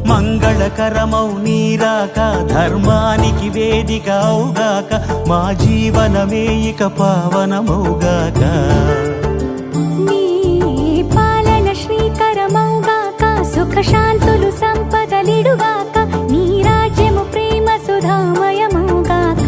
మంగళకరమౌ నీరాక ధర్మానికి వేదికవుగాక మా జీవనమే ఇక పావనమౌగాక నీ పాలన శ్రీకరమౌగాక సుఖ శాంతులు సంపదలిడుగాక నీ రాజ్యము ప్రేమ సుధామయమౌగాక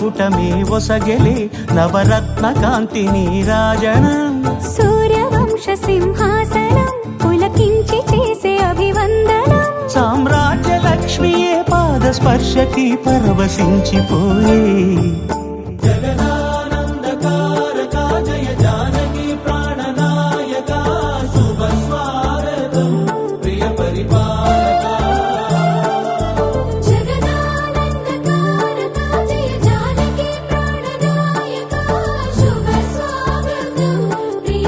మకుటమే ఒసగెలే నవరత్న కాంతి నీరాజనం సూర్యవంశ సింహాసనం పులకించి చేసే అభివందనం సామ్రాజ్య లక్ష్మియే పాద స్పర్శకి పరవశించిపోయే జగదానందకారక జయ జానకి ప్రాణనాయక శుభ స్వాగతం ప్రియ పరిపాలక జగదానందకారక జయ జానకి ప్రాణనాయక శుభ స్వాగతం ప్రియ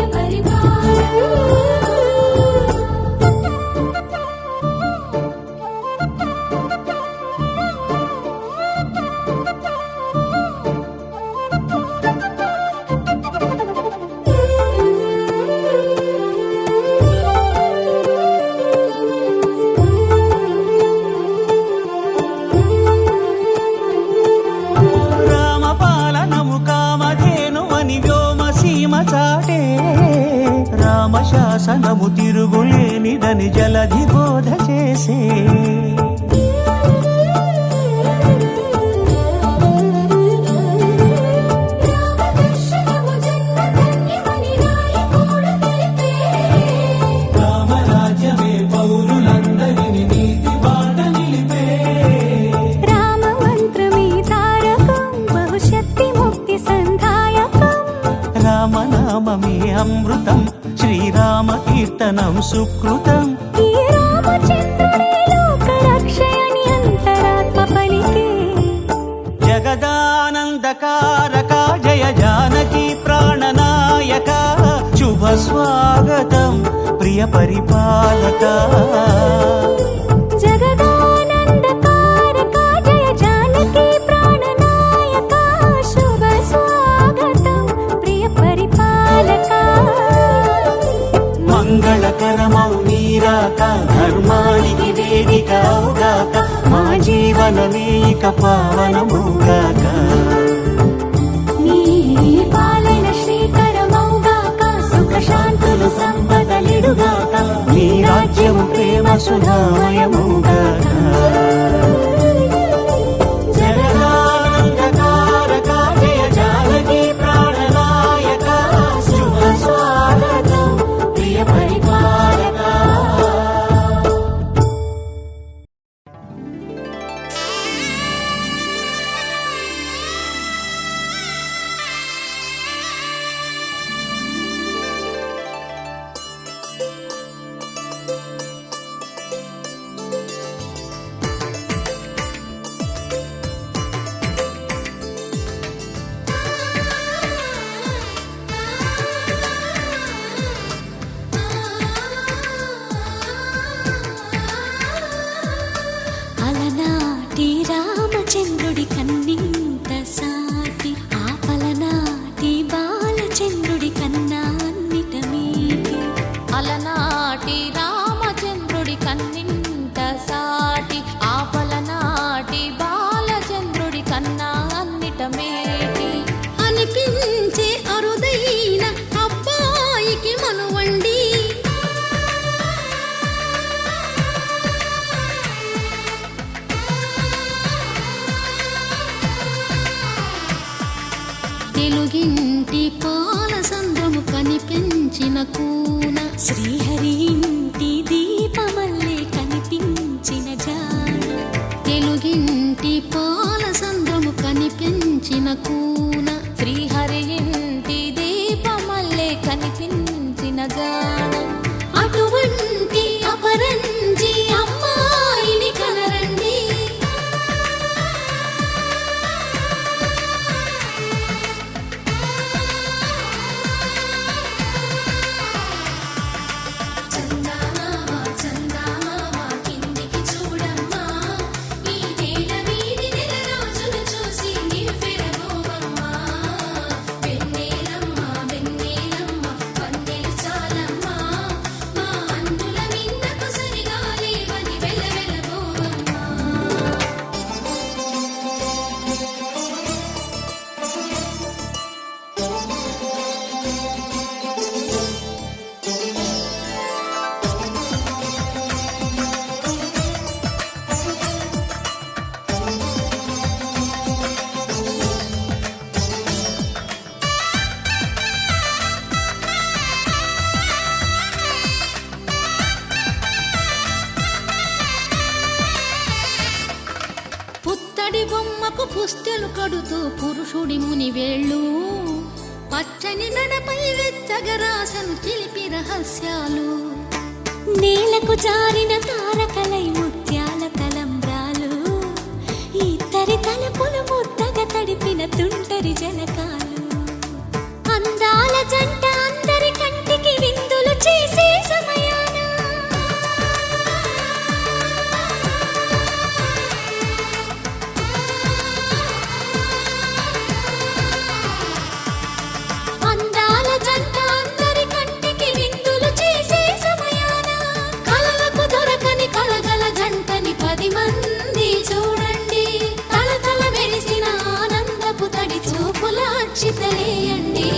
రామపాలనము కామధేనువని వ్యోమసీమ చాటే రామశాసనము తిరుగులేనిదని జలధి బోధ చేసే రామదర్శనము జన్మధన్యమని రాయకూడ తెలిపే రామరాజ్యమే పౌరులందరిని నీతి బాట నిలిపే రామ మంత్రమే తారకం బహుశక్తి ముక్తి సంధాయకం రామనామమే అమృతం శ్రీరామ కీర్తనం సుకృతం ఈ రామచంద్రుడే లోక రక్షయని అంతరాత్మ పలికే జగదానందకారక జయ జానకి ప్రాణనాయక శుభ స్వాగతం ప్రియ పరిపాలక జగదానందకారక జయ జానకి ప్రాణనాయక శుభ స్వాగతం ప్రియ పరిపాలక మంగళకరమౌ నీరాక ధర్మానికి వేదిక అవుగాక మా జీవనమే ఇక పావనమౌగాక నీ పాలన శ్రీకరమౌగాక సుఖ శాంతులు సంపదలిడుగాక నీ రాజ్యము ప్రేమ సుధామయమౌగాక జగదానందకారక జయ జానకి ప్రాణనాయక శుభ స్వాగతం ప్రియ పరిపాలక అలనాటి రామచంద్రుడి కన్నింత సాటి ఆపలనాటి బాలచంద్రుడి కన్నా అన్నిట మీటి అలనాటి రామచంద్రుడి కన్నింత సాటి ఆపలనాటి బాలచంద్రుడి కన్నా అన్నిట మేటి అనిపించే అరుదైన అబ్బాయికి మనువండి తెలుగింటి పాల సంద్రము కనిపించిన కూన శ్రీహరి ఇంటి దీపమల్లే కనిపించిన జాడ తెలుగింటి పాల సంద్రము కనిపించిన కూన శ్రీహరి ఇంటి దీపమల్లే కనిపించిన జాడ అటువంటి అపరంజి అమ్మాయిని కనరండి వెన్నెలమ్మ వెన్నెలమ్మ వన్నెలు చాలమ్మ కొమ్మకు పుస్తెలు కడుతూ పురుషుడి ముని వేళ్ళు పచ్చని నడపై వెచ్చగరాసను చిలిపి రహస్యాలు నేలకు జారిన తారకలై ముత్యాల తలంబ్రాలు ఇద్దరి తలపులు ముద్దగా తడిపిన తుంటరి జలకాలు అందాల జంట అందరి కంటికి విందులు చేసే సమయాన అందాల జంట అందరి కంటికి విందులు చేసే సమయాన కలలకు దొరకని కలగల జంటని 10 మంది చూడండి తలతల మెరిసిన ఆనందపు తడి చూపుల అక్షితలేయండి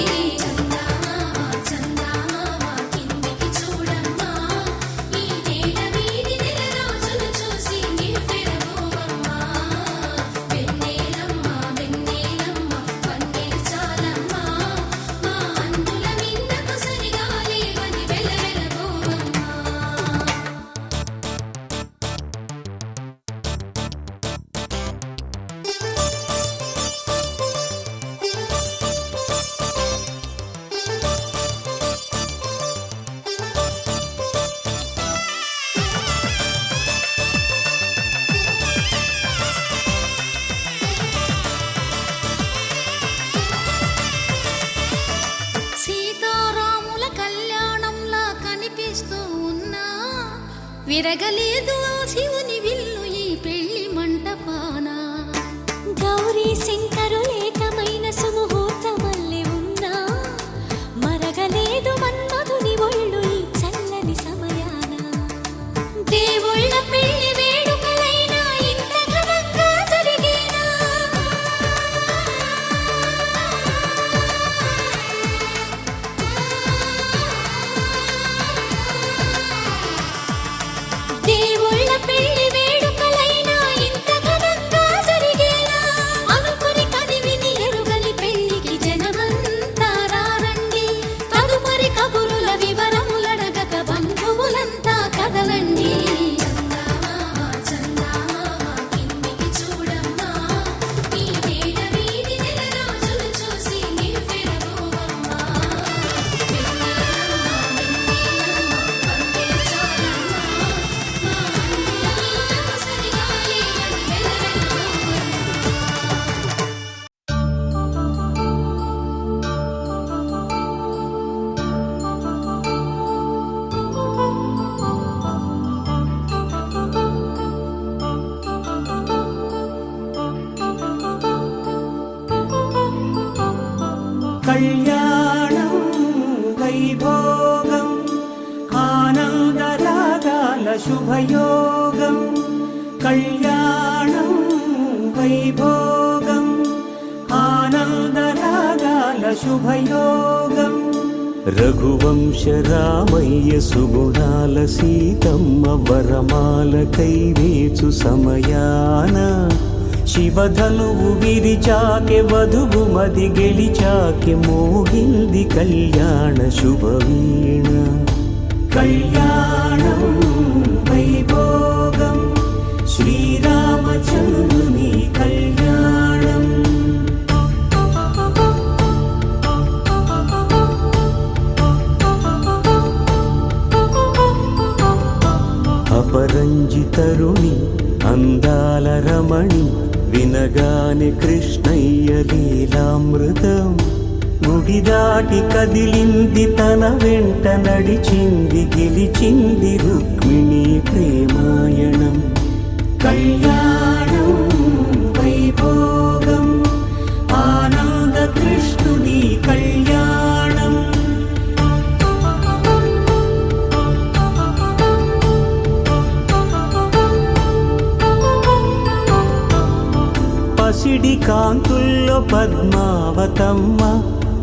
సీతారాముల కళ్యాణంలా కనిపిస్తూ ఉన్నా విరగలేదు ఆ శివుని విల్లు ఈ పెళ్లి మంటపాన గౌరీ శంకరులేకమైన సుముహూర్తమల్లె ఉన్నా మరగలేదు మన్మధుని ఒళ్ళు ఈ చల్లని సమయాన దేవుళ్ళ పెళ్లి వేడుకలైనా ఇంత ఘనంగా జరిగేనా దేవుళ్ళ పెళ్లి వేడుకలైనా ఇంత ఘనంగా జరిగేలా అనుకుని కనివిని ఎరుగని పెళ్లికి జనమంతా రారండి తదుపరి కబురుల వివరములడగక బంధువులంతా కదలండి కళ్యాణం వైభోగం ఆనందరాగాల శుభయోగం కళ్యాణం వైభోగం ఆనందరాగాల శుభయోగం రఘువంశ రామయ్య సుగుణాల సీతమ్మ వరమాల కైవేచు సమయాన శివధనువు విరిచాకె వధువు మది గెలిచాకె మోగింది కళ్యాణ శుభవీణ కళ్యాణం వైభోగం శ్రీరామచంద్రుని కళ్యాణం అపరంజి తరుణి అందాల రమణి వినగానే కృష్ణయ్య లీలామృతం గుడి దాటి కదిలింది తన వెంట నడిచింది గెలిచింది రుక్మిణి ప్రేమాయణం కళ్యాణం వైభోగం ఆనంద కృష్ణుడి కళ్యాణం పసిడి కాంతుల్లో పద్మావతమ్మ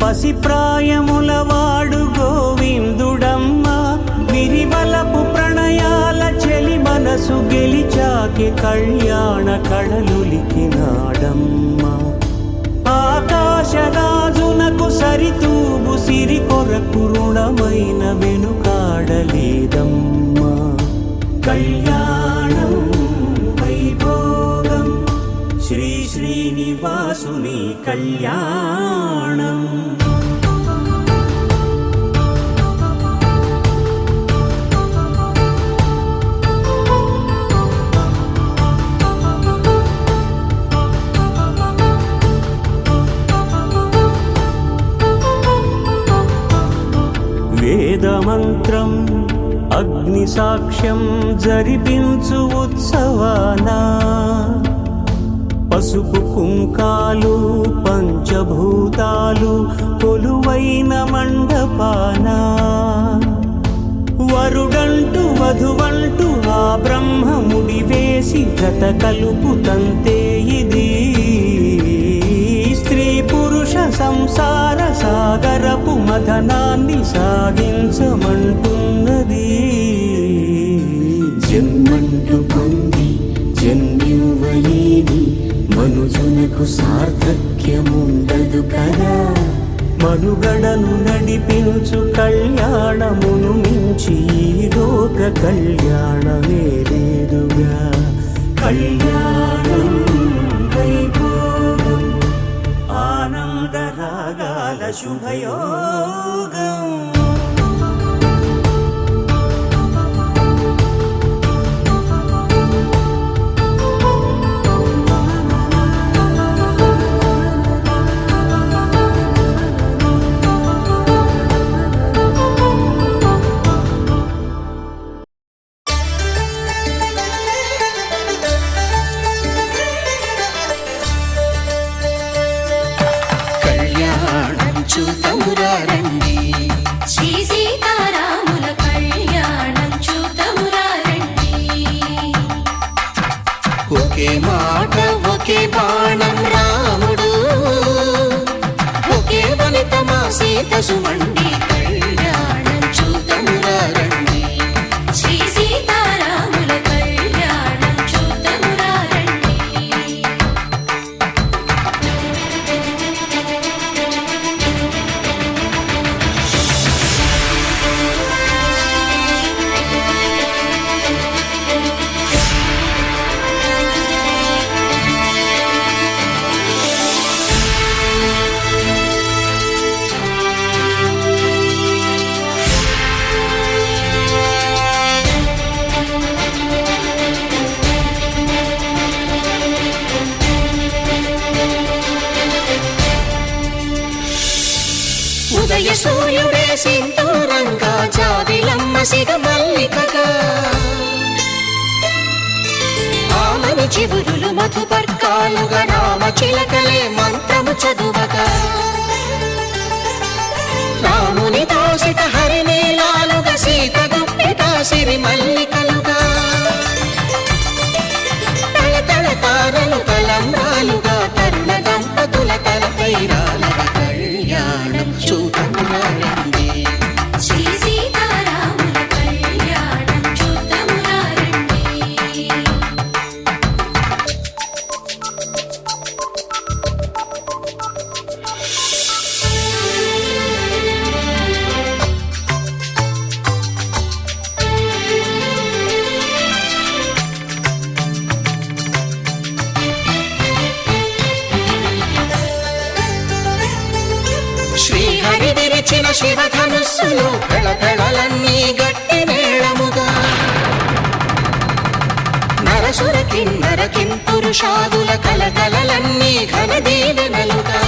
పసిప్రాయముల వాడు గోవిందుడమ్మ విరివలపు ప్రణయాల చెలి మనసు గెలిచాకే కళ్యాణ కళలులికినాడమ్మ ఆకాశరాజునకు సరితూబు సిరి కొరకు రుణమైన వెనుకాడలేదమ్మా కళ్యాణం వైభోగం శ్రీ కళ్యాణం. వేదమంత్రం అగ్ని సాక్ష్యం జరిపించు ఉత్సవాన పసుపు కుంకాలు పంచభూతాలు కొలువైన మండపాన వరుడంటూ వధువంటూ ఆ బ్రహ్మముడి వేసి గత కలుపు తంతే ఇది. స్త్రీ పురుష సంసార సాగరపు మథనాన్ని సాగించమంటున్నది. జన్మంటూ పొంది జన్మివ్వలేని మనుజునకు సార్థక్యముండదు కదా. మనుగడను నడిపించు కళ్యాణమును మించి ఈ లోక కళ్యాణమే లేదుగా. కళ్యాణం వైభోగం ఆనందరాగాల శుభయోగం. చూతమురారండి శ్రీ సీతారాముల కళ్యాణం చూతమురారండి. ఒకే మాట ఒకే బాణం రాముడు, ఒకే వనిత మా సీత సుమండి కళ్యాణం చూతమురారండి. శ్రీ సీతారాముల కళ్యాణం చూతమురారండి. ఉదయ సూర్యుడే సింధూరంగా జాబిలమ్మ సిగ మల్లికగా, ఆమని చివురులు మధుపర్కాలుగా రామ చిలకలే మంత్రము చదువగా, రాముని దోసిట హరినీలాలుగా సీత గుప్పిట సిరి మల్లికలుగా, తళతళ తారలు తలంబ్రాలుగా తరుణ దంపతుల తలపైరాలుగా కళ్యాణం చూతమురారండి. శ్రీ సీతారాముల కళ్యాణం చూతమురారండి. శ్రీహరి విరిచిన శివధనుస్సులు పెళపెళలన్నీ గట్టి మేళముగా, నరసుర కిన్నర కింపురుషాదుల కలకలలన్నీ ఘన దీవెనలుగా,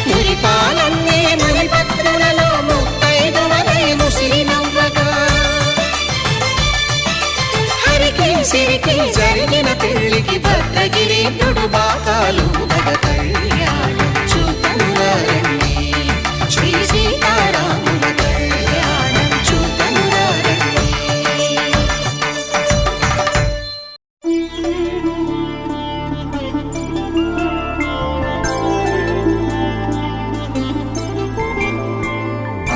మురిపాలన్నీ మునిపత్రులలో ముత్తైదువలై ముసిరి నవ్వగా, హరికి సిరికి జరిగిన పెళ్లికి భద్రగిరి బాకాలు కళ్యాణం చూతమురారండి. శ్రీ సీతారాముల కళ్యాణం చూతమురారండి.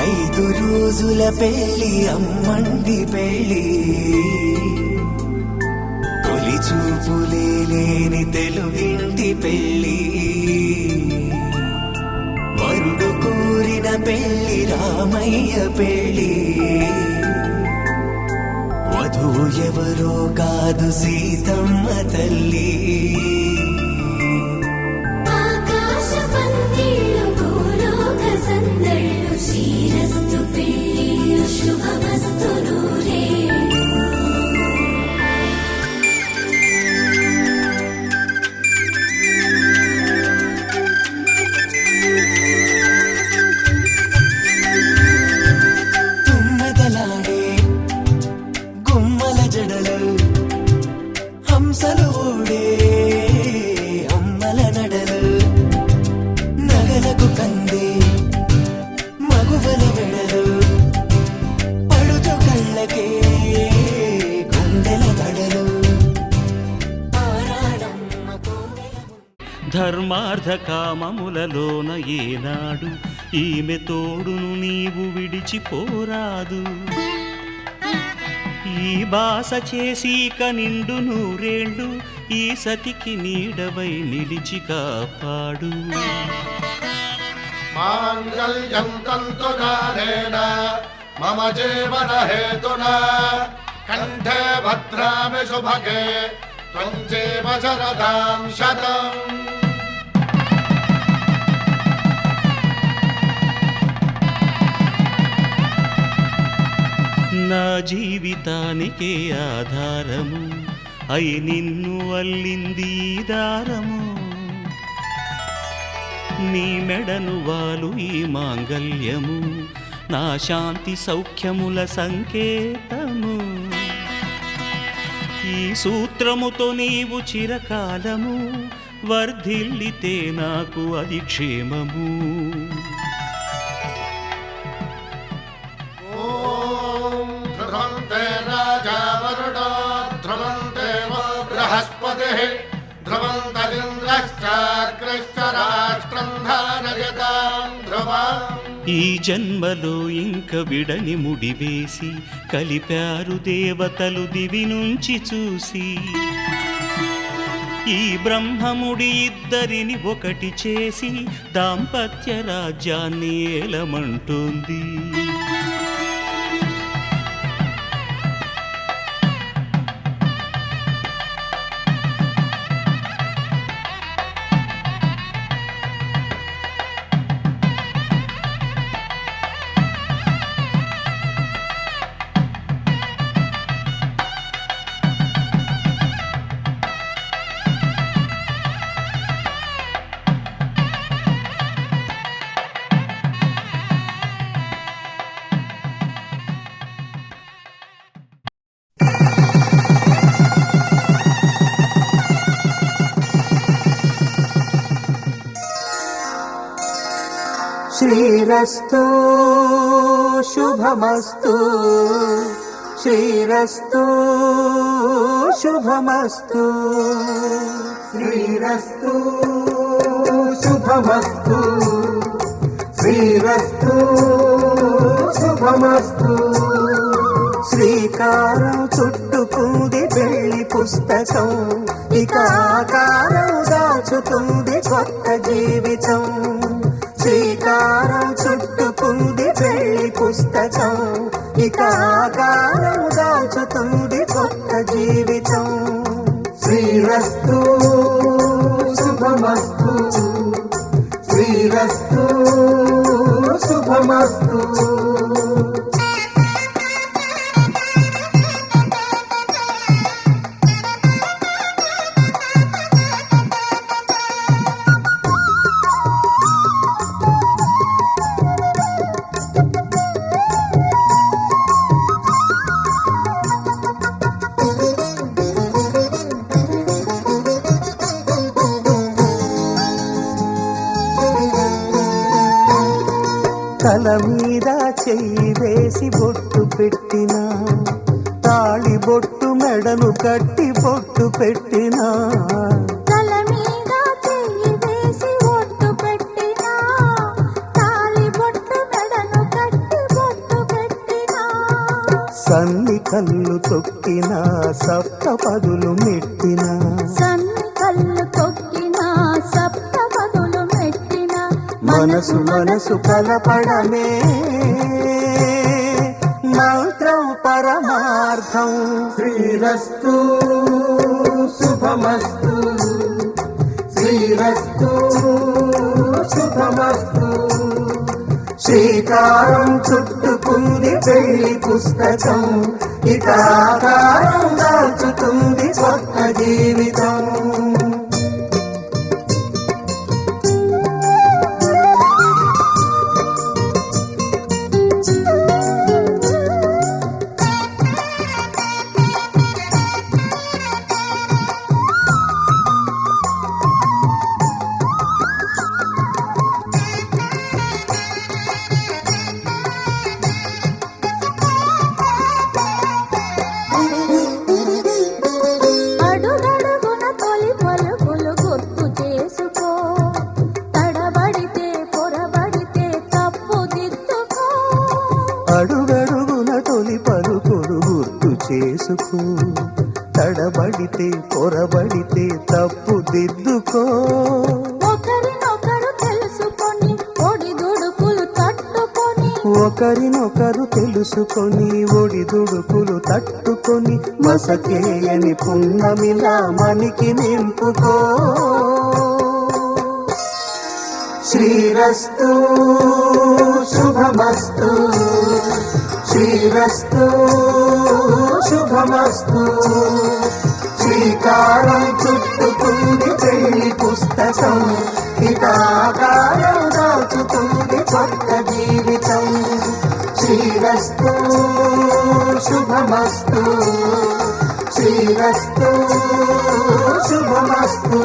5 రోజుల పెళ్లి అమ్మండి పెళ్లి, తొలి చూపులే లేని తెలుగింటి పెళ్లి, వరుడు కోరిన పెళ్లి రామయ్య పెళ్లి, వధువు ఎవరో కాదు సీతమ్మ తల్లి. ధర్మార్థ కామములలోన ఏనాడు ఈమె తోడును నీవు విడిచిపోరాదు. ఈ బాస చేసి నిండు నూరేళ్ళు ఈ సతికి నీడవై నిలిచి కాపాడు. మాంగళ్యం తంతునానేన మమ జీవన హేతునా కంఠే భద్రామి శుభగే త్వం జీవ శరదాం శతం. నా జీవితానికే ఆధారము అయి నిన్ను అల్లింది ఈ దారము. నీ మెడను వాలు ఈ మాంగల్యము నా శాంతి సౌఖ్యముల సంకేతము. ఈ సూత్రముతో నీవు చిరకాలము వర్ధిల్లితే నాకు అది క్షేమము. ధ్రువంతే రాజా వరుణో ధ్రువంతే బృహస్పతిః ధ్రువంతరింద్రశ్చాగ్రశ్చ రాష్ట్రం ధారయతాం ధ్రువం. ఈ జన్మలో ఇంక విడని ముడివేసి కలిపారు దేవతలు దివి నుంచి చూసి. ఈ బ్రహ్మముడి ఇద్దరిని ఒకటి చేసి దాంపత్య రాజ్యాన్ని ఏలమంటుంది. శ్రీరస్తు శుభమస్తు శ్రీరస్తు శుభమస్తు శ్రీరస్తు శుభమస్తు శ్రీరస్తు శుభమస్తు. శ్రీకారం చుట్టుకుంది పెళ్లి పుస్తకం ఇక ఆకారం దాచుతుంది కొత్త జీవితం. శ్రీకారం చుట్టుకుంది పెళ్లి పుస్తకం ఇక ఆకారం దాచుతుంది కొత్త జీవితం. శ్రీరస్తు శుభమస్తు శ్రీరస్తు శుభమస్తు. తల మీద చెయ్యి వేసి బొట్టు పెట్టినా తాళి బొట్టు మెడను కట్టి బొట్టు పెట్టినా. తల మీద చెయ్యి వేసి బొట్టు పెట్టినా తాళి బొట్టు మెడను కట్టి బొట్టు పెట్టినా. సన్ని కళ్ళు తొక్కినా సప్త పదులు మెట్టినా సన్ని కళ్ళు తొక్కినా సప్త పదులు మెట్టినా. మనసు మనసు కలపడమే మంత్రం పరమార్థం. శ్రీరస్తు శుభమస్తు శ్రీరస్తు శుభమస్తు. శ్రీకారం చుట్టుకుంది పెళ్లి పుస్తకం ఇక ఆకారం దాచుతుంది కొత్త జీవితం. అడుగడుగున తొలి అడుగడుగున తొలి పలుకులు గుర్తు చేసుకో, తడబడితే పొరబడితే తప్పు దిద్దుకో. ఒకరినొకరు తెలుసుకొని ఒడిదుడుకులు తట్టుకొని, ఒకరినొకరు తెలుసుకొని ఒడిదుడుకులు తట్టుకొని, మసకేయని పున్నమిలా మనికి నింపుకో. శ్రీరస్తు శుభమస్తు, శ్రీరస్తు శుభమస్తు. శ్రీకారం చుట్టుకుంది పెళ్లి పుస్తకం, ఇక ఆకారం దాచుతుంది కొత్త జీవితం. శ్రీరస్తు శుభమస్తు, శ్రీరస్తు శుభమస్తు.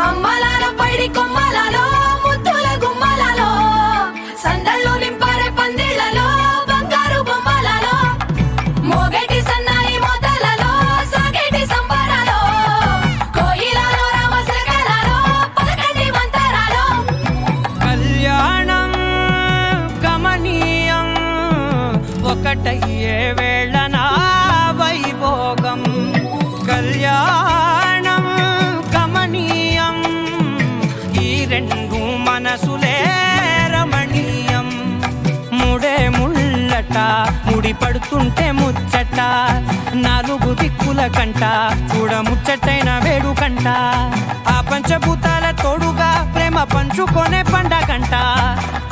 అమ్మలాల పైడి కొమ్మలలో ముద్దుల గుమ్మలలో సందళ్ళు నింపరే పందిళ్లలో బంగారు బొమ్మలలో మోగేటి సన్నాయి మోతలలో సాగేటి సంబరాలో కోయిలలో రామశకలలో పలకండి మంతరాలో. కళ్యాణం గమనీయం ఒకటయ్యే వేళ నా వైభోగం. కళ్యాణం గమనీయం ఈ రెండు మనసులే రమణీయం. ముడే ముళ్ళట ముడి పడుతుంటే ముచ్చట, నాలుగు దిక్కుల కంట చూడ ముచ్చటైన వేడుకంట. ఆ పంచభూతాల తోడుగా ప్రేమ పంచుకొనే పండగంట.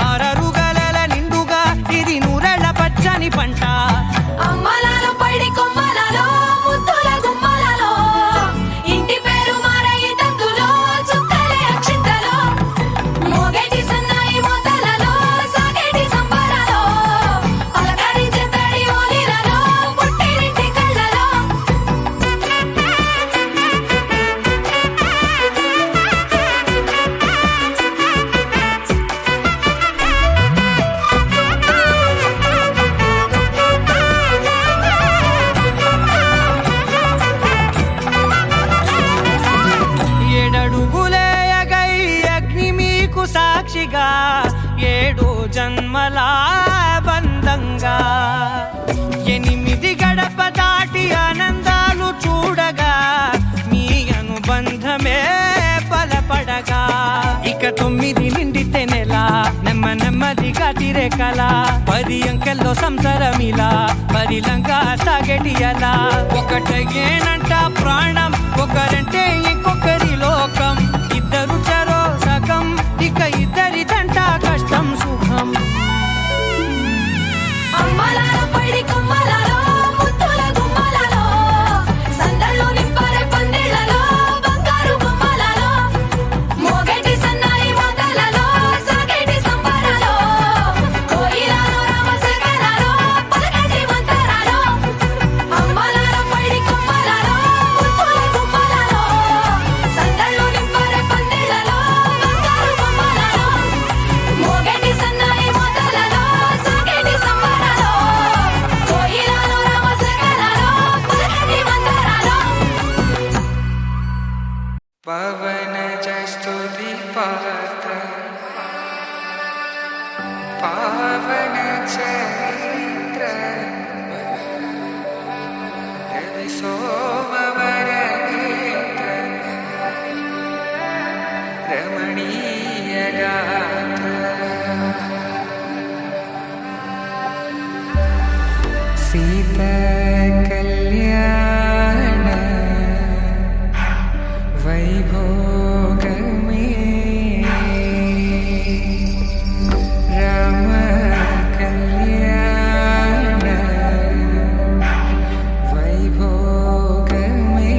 ఆరరుగల నిండుగా ఇది నూరెళ్ళ పచ్చని పంట. అమ్మలాల పైడి కొమ్మలలో ముద్దుల గుమ్మలలో ఇంటి పేరు మారయి తందులో చుక్కలే అక్షింతలో మోగేటి సన్నాయి మోతలలో సాగేటి సంబరాలో పలకరించే తడి ఓలిలలో పుట్టినింటి కళ్ళలో. ఏడడుగులేయగై అగ్ని మీకు సాక్షిగా, ఏడు జన్మల బంధంగా. 8 గడప దాటి ఆనందాలు చూడగా మీ అనుబంధమే బలపడగా. ఇక 9 నిండితే నెల నెమ్మదిగా తిరే కల. 10 అంకెల్లో సంసారమిలా పరిలంగా సాగటి అలా. ఒకటేనంట ప్రాణం ఒకరంటే ఇంకొకరి లోకం. ఇద్దరు చరో సగం ఇక ఇద్దరిదంట కష్టం సుఖం. అమ్మలాల పైడి కొమ్మలలో ముద్దుల గుమ్మలలో సందళ్ళు నింపరే పందిళ్లలో బంగారు బొమ్మలలో మోగేటి సన్నాయి మోతలలో సాగేటి సంబరాలో కోయిలలో రామశకలలో పలకండి మంతరాలో. అమ్మలాల పైడి కొమ్మలలో ముద్దుల గుమ్మలలో సందళ్ళు నింపరే పందిళ్లలో బంగారు బొమ్మలలో మోగేటి సన్నాయి మోతలలో సాగేటి సంబరాలో కోయిలలో రామశకలలో పలకండి మంతరాలో. పవన స్తుతి పాత్ర పావన చరిత్ర రవి సోమవర నేత్ర రమణీయ గాత్ర. సీత కళ్యాణ వైభోగమే రామ కళ్యాణ వైభోగమే.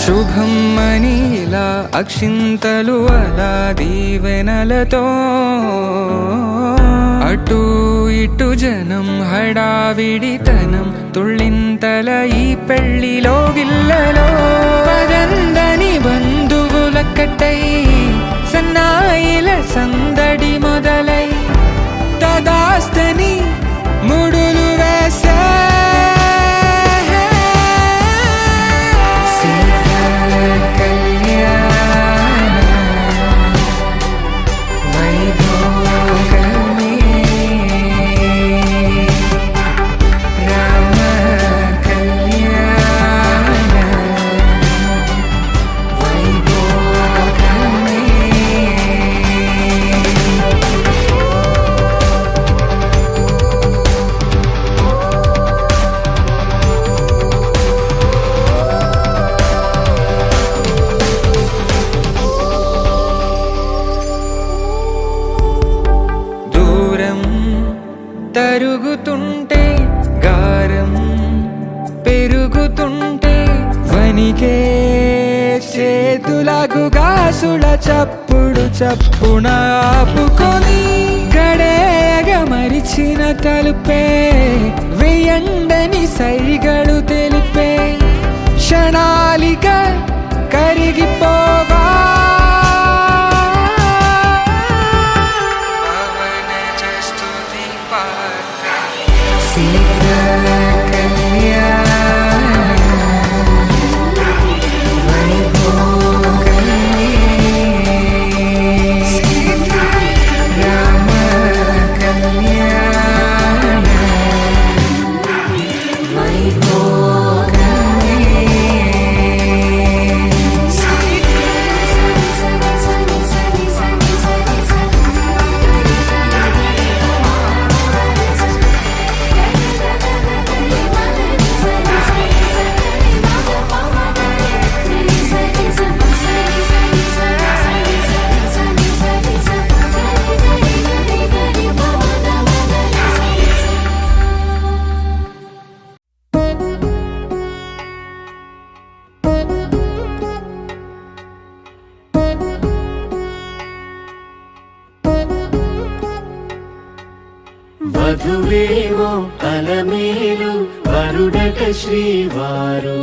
శుభం అని ఇలా అక్షింతలు అలా దీవెనలతో అటు ఇటు జనం హడావిడితనం తుళ్ళింతల ఈ పెళ్లిలో గిల్లలో పదందని బంధువులక్కటై సన్నాయిల సందడి మొదలై తదాస్తని ముడులు వేసే తరుగుతుంటే గారం పెరుగుతుంటే వనికే చేతులకు గాసుల చప్పుడు చప్పున ఆపుకొని గడేగ మరిచిన తలుపే వేయండని సైగడు తెలిపే క్షణాలిక కరిగిపోవా వధువేమో అలమేలు వరుడట శ్రీవారు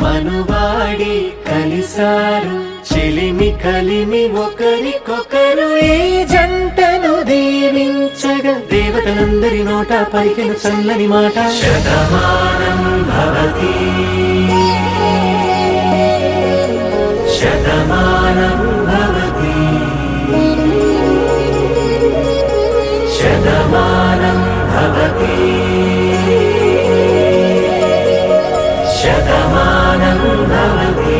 మనువాడి కలిసారు చెలిమి కలిమి ఒకరికొకరు ఈ జంటను దీవించగా దేవతలందరి నోట పలికిన చల్లని మాట శతమానం భవతి శతమానం భవతి శతమానం భవతి శతమానం భవతి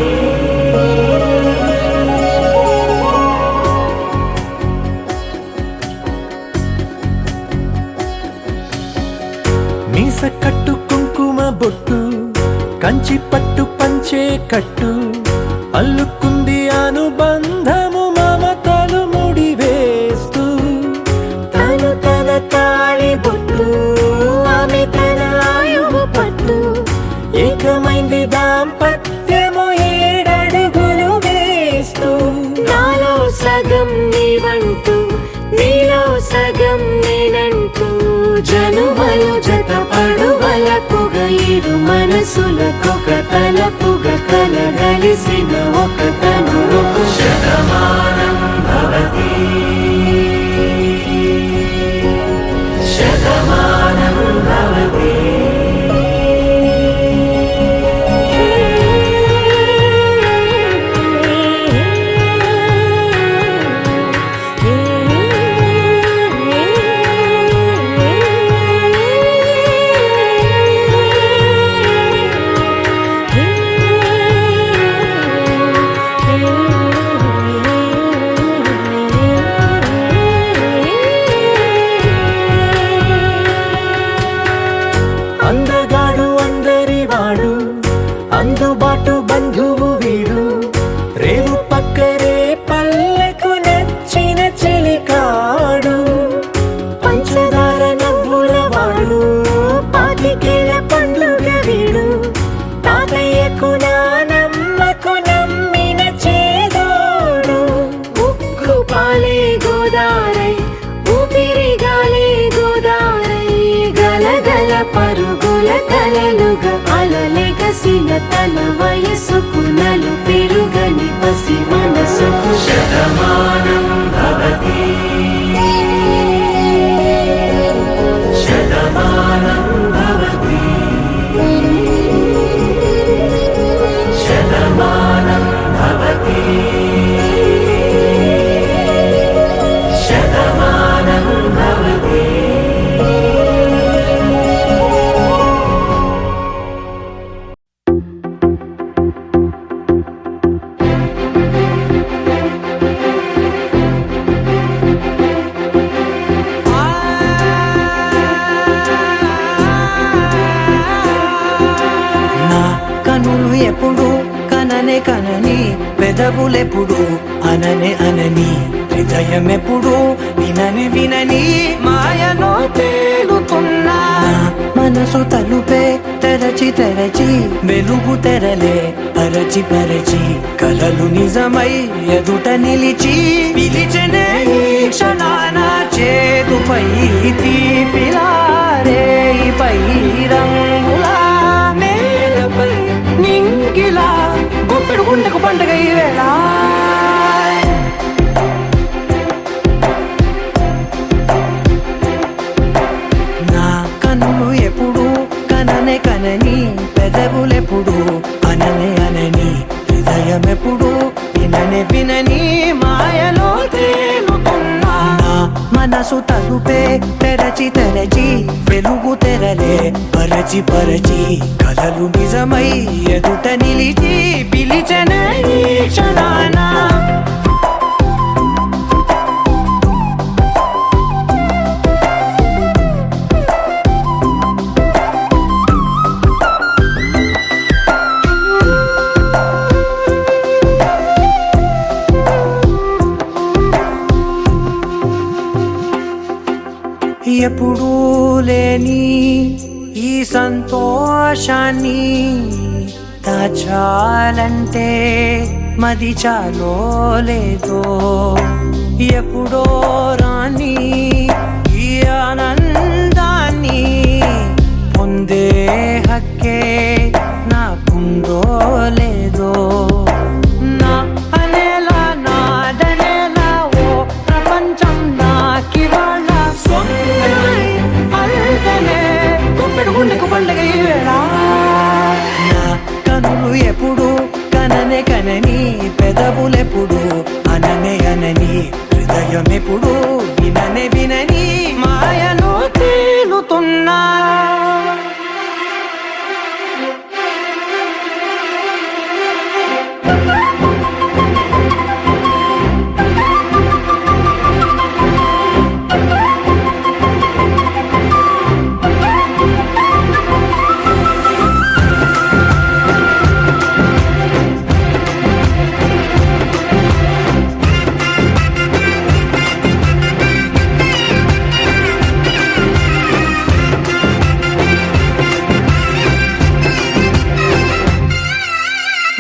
మీస కట్టు కుంకుమ బొట్టు కంచి పట్టు పంచే కట్టు అల్లుకుంది అనుబంధము మమతలు ముడివేస్తూ తను తన తాళి బొట్టు ఆమె తన ఆయువు పట్టు ఏకమైంది దాంపత్యము 7 అడుగులు వేస్తూ నాలో సగం నీవంటూ నీలో సగం నేనంటూ జనుమలు జత పడువలపుగ ఇరు మనసులకొక తలపుగ కలగలిసిన ఒక తను శతమానం భవతి శతమానం భవతి పరుగుల కలలుగా అలలెగసిన తన వయసుకు నలు పెరుగని పసి మనసుకు శతమానం భవతి శతమానం భవతి శతమానం భవతి శతమానం భవతి. నా కనులు ఎప్పుడు కననే కనని పెదవులెప్పుడు అననే అనని హృదయం ఎప్పుడు వినని వినని మాయలో తేలుతున్నా నా మనసు తలుపే తెరచి తెరచి వెలుగు తెరలే పరచి పరచి కలలు నిజమై ఎదుట నిలిచి పిలిచనే ఈ క్షణాన చేతుపై తీపిలారే పై రంగులా నేలపై నింగిలా గుప్పెడు గుండెకు పండుగ ఈ వేళ నా కన్నులు ఎప్పుడు కననే కనని పెదవులెప్పుడు అననే అనని హృదయం ఎప్పుడు విననే వినని మాయలో తేలుతున్నా నా మనసు తలుపే తెరచి తెరచి వెలుగు తెరలే పరచి పరచి కలలు నిజమై ఎదుట నిలిచి పిలిచనే ఈ క్షణాన ఎప్పుడూ లేని ఈ సంతోషాన్ని దాచాలంటే మది చాలో లేదో ఎప్పుడో రాని ఈ ఆనందాన్ని పొందే హక్కే నాకుందో లేదో నా అనేలా నాదనేలా ఓ ప్రపంచం నాకివాళ్ళ సొంతమై అల్దనే గుప్పెడు గుండెకు పండుగ ఈ వేళ నా కనులు ఎప్పుడు కననే కనని పెదవులెప్పుడు అననే అనని హృదయం ఎప్పుడు విననే వినని మాయలో తేలుతున్నా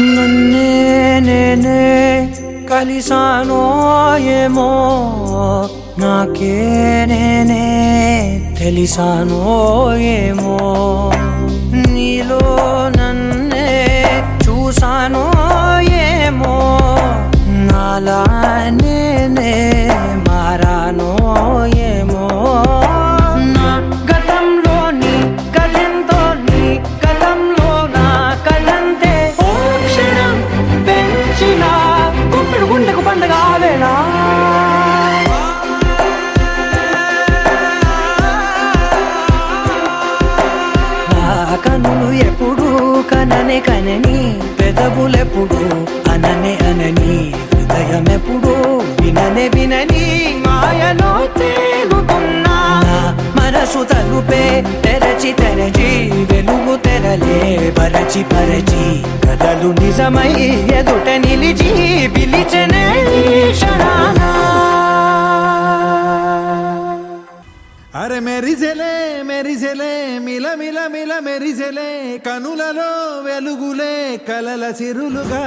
నన్నే నేనే కలిసానో ఏమో నాకే నేనే తెలిసానో ఏమో నీలో నన్నే చూసానో ఏమో నాలా నేనే మారానో ఏమో నా గతంలోని కథంతో నీ గతంలో నా కథంతే ఓ క్షణం పెంచిన గుప్పెడు గుండెకు పండుగ వేళ నా కనులు ఎప్పుడు కననే కనని పెదవులెప్పుడు అననే అనని హృదయం ఎప్పుడు విననే వినని మాయలో తేలుతున్నా నా మనసు తలుపే తెరచి తెరచి వెలుగు తెరలే పరచి పరచి కలలు నిజమై ఎదుట నిలిచి పిలిచనే ఈ క్షణాన అరే మెరిసెలే మెరిసెలే మిల మిల మిల మెరిసెలే కనులలో వెలుగులే కలల సిరులుగా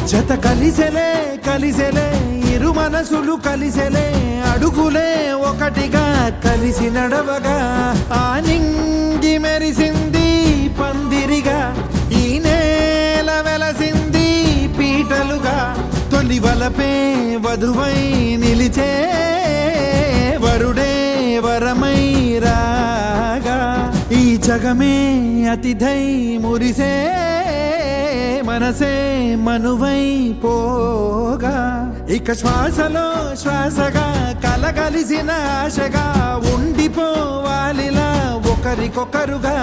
జత కలిసెలే కలిసెలే ఇరు మనసులు కలిసెలే అడుగులే ఒకటిగా కలిసి నడవగా ఆ నింగి మెరిసింది పందిరిగా ఈ నేల వెలసింది పీటలుగా తొలి వలపే వధువై నిలిచే వరుడే వరమై రాగా ఈ జగమే అతిథై మురిసే మనసే మనువై పోగా ఇక శ్వాసలో శ్వాసగా కలగలిసిన ఆశగా ఉండిపోవాలిలా ఒకరికొకరుగా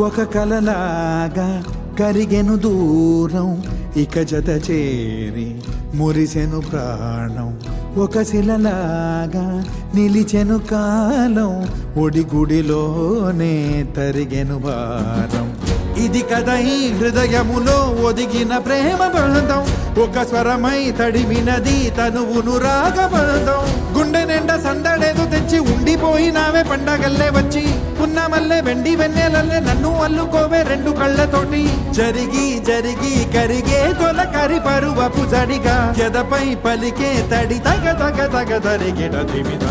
ఒక కలలాగా కరిగెను దూరం ఇక జత చేరి మురిసెను ప్రాణం ఒక శిలలాగా నిలిచెను కాలం ఒడిగుడిలోనే తరిగెను భారం ఇది కదా ఈ హృదయములో ఒదిగిన ప్రేమ బంధం ఒక స్వరమై తడిమినది తనువును రాగబంధం గుండె నిండా సందడేదు తెచ్చి ఉండిపోయినావే పండగల్లే వచ్చి పున్నమల్లే వెండి వెన్నెలల్లే నన్ను అల్లుకోవే రెండు కళ్ళతోటి జరిగి జరిగి కరిగే తొల కరి పరువపు జడిగా ఎదపై పలికే తడి తగ తగ తగ తరిగిట దిమిద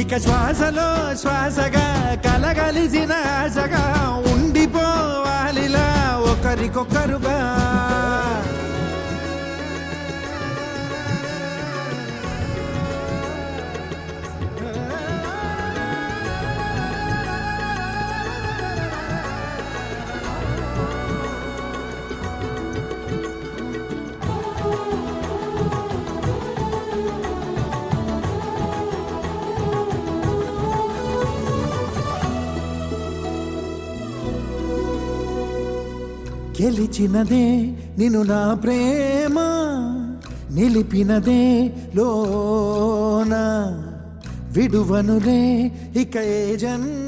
ఇక శ్వాసలో శ్వాసగా కలగలిసిన ఆశగా ఉండిపోవాలిలా ఒకరికొకరుగా గెలిచినదే నిన్ను నా ప్రేమ నిలిపినదే లోన విడువనులే ఇక ఏ జన్మ